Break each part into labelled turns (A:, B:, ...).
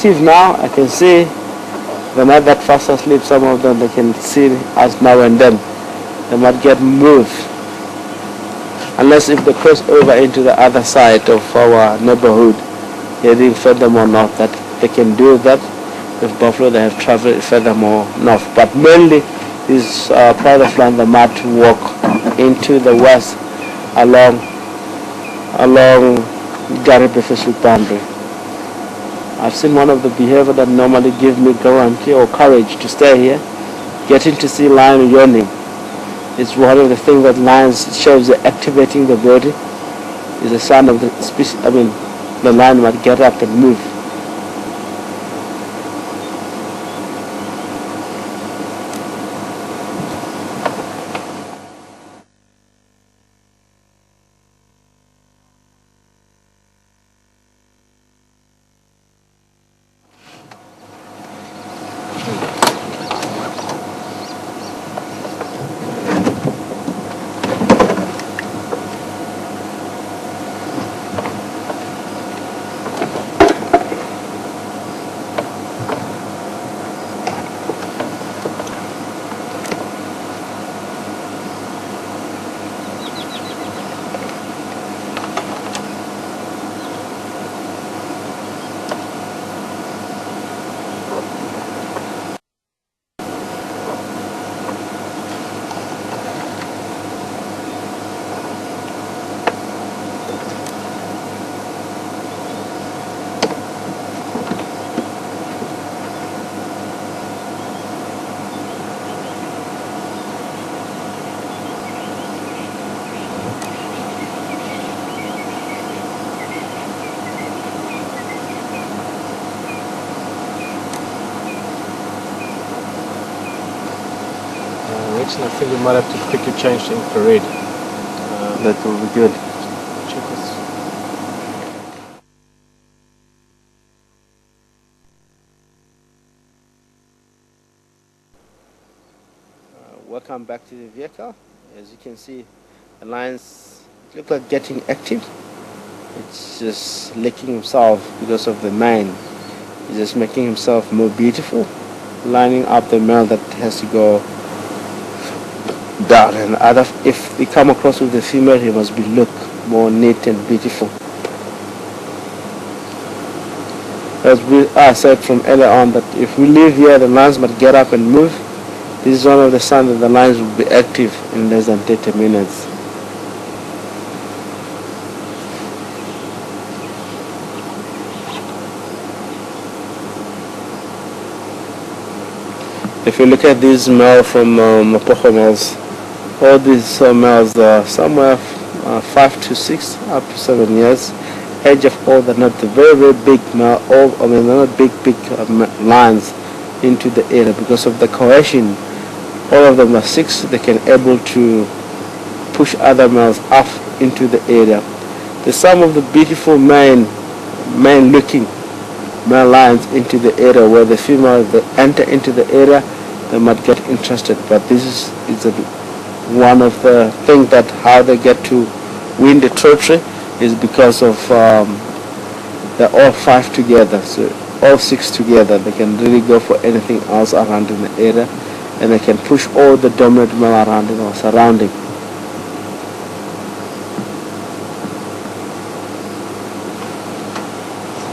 A: active now. I can see they're not that fast asleep. Some of them, they can see us now and then. They might get moved. Unless if they cross over into the other side of our neighborhood, heading furthermore north, that they can do that. With buffalo, they have traveled furthermore north. But mainly, this part of land, they might walk into the west along Garibe Fishery boundary. I've seen one of the behavior that normally give me guarantee or courage to stay here, getting to see lion yawning. It's one of the things that lions shows they're activating the body. Is a sign of the species. The lion might get up and move.
B: Rexon, I think we might have to quickly change to infrared.
A: That will be good.
B: Check this.
A: Welcome back to the vehicle. As you can see, the lions look like getting active. It's just licking himself because of the mane. He's just making himself more beautiful, lining up the male that has to go down, and if they come across with the female, he must be look more neat and beautiful. As I said from earlier on, that if we leave here, the lions might get up and move. This is one of the signs that the lions will be active in less than 30 minutes. If you look at these males from Mapogo males, all these males are somewhere 5 to 6 up to 7 years. Age of all, they're not the very, very big male, they're not big lions into the area because of the cohesion. All of them are 6. They can able to push other males up into the area. There's some of the beautiful male-looking male lions into the area where the females, they enter into the area, they might get interested. But this is one of the things that how they get to win the territory is because of they're all 5 together. So all 6 together, they can really go for anything else around in the area, and they can push all the dominant male around in our surrounding.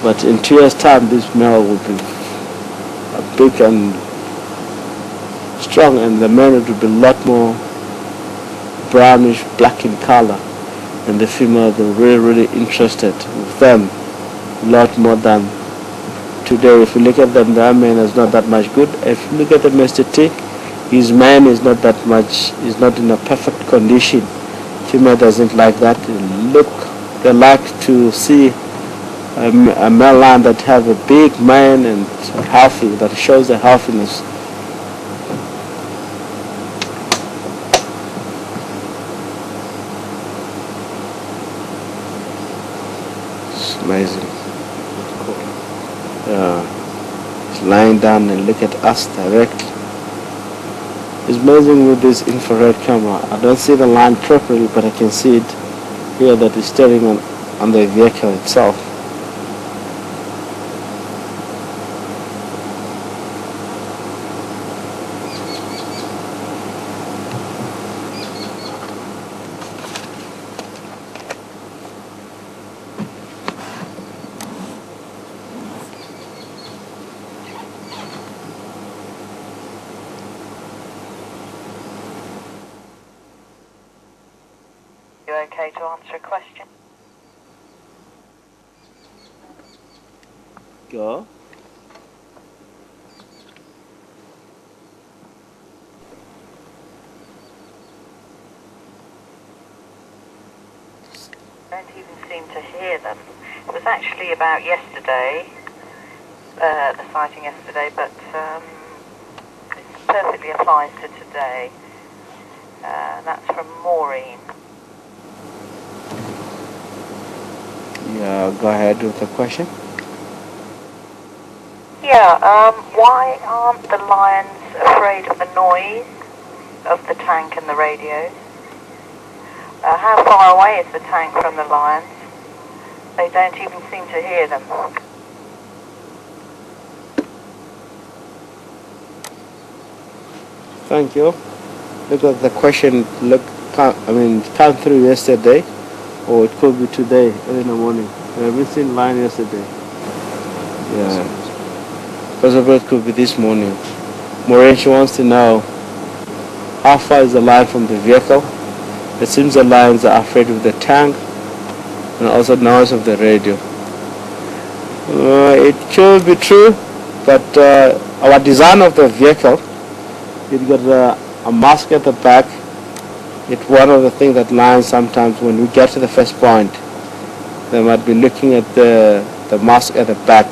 A: But in 2 years' time, this male will be big and strong, and the male will be a lot more brownish black in color, and the female will be really, really interested with them a lot more than today. If you look at them, their mane is not that much good. If you look at the Mr. T, his mane is not that much, is not in a perfect condition. Female doesn't like that. They like to see a male lion that have a big mane and healthy, that shows the healthiness. It's amazing. It's lying down and look at us directly. It's amazing with this infrared camera. I don't see the line properly, but I can see it here that is staring on the vehicle itself.
C: you okay to answer a question?
A: Go.
C: Don't even seem to hear them. It was actually about yesterday, the sighting yesterday, but it perfectly applies to today. That's from Maureen.
A: Yeah, go ahead with the question.
C: Yeah, why aren't the lions afraid of the noise of the tank and the radios? How far away is the tank from the lions? They don't even seem to hear them.
A: Thank you. Because the question came through yesterday, or it could be today, early in the morning. We haven't seen line yesterday. Yeah. Possibly it could be this morning. Maureen, she wants to know how far is the line from the vehicle. It seems the lions are afraid of the tank and also noise of the radio. It could be true, but our design of the vehicle, it got a mask at the back. It's one of the things that lions sometimes, when we get to the first point, they might be looking at the mask at the back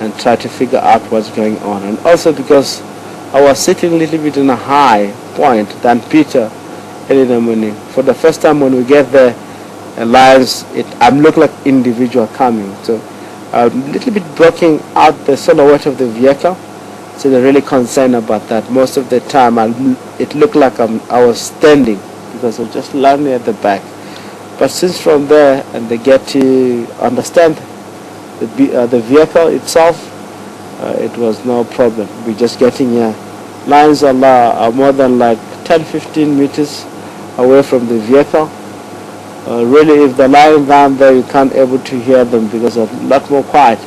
A: and try to figure out what's going on. And also because I was sitting a little bit in a high point than Pieter early in the morning. For the first time when we get there, lions, I'm looking like individual coming. So a little bit blocking out the silhouette of the vehicle. So they're really concerned about that. Most of the time it looked like I was standing because I was just landing at the back. But since from there and they get to understand the vehicle itself, it was no problem. We're just getting here. Lions are more than like 10-15 meters away from the vehicle. Really, if the lion down there, you can't able to hear them because they're a lot more quiet.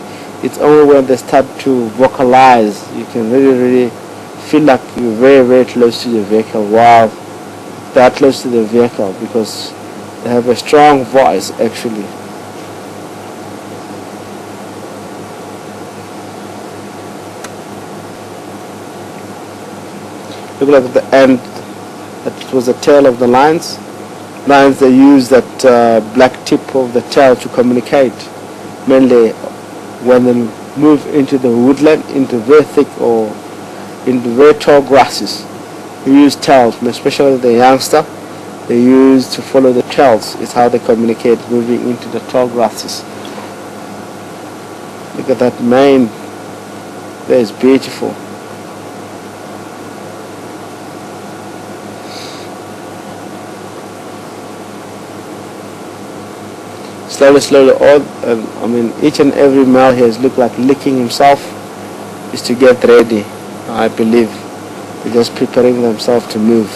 A: It's only when they start to vocalize, you can really feel like you're very, very close to the vehicle. Wow, that close to the vehicle, because they have a strong voice actually. Look like at the end, that was the tail of the lions. Lions, they use that black tip of the tail to communicate, mainly when they move into the woodland, into very thick or into very tall grasses. They use tails, especially the youngster. They use to follow the tails. It's how they communicate, moving into the tall grasses. Look at that mane. That is beautiful. Slowly, each and every male here look like licking himself, is to get ready. I believe they're just preparing themselves to move.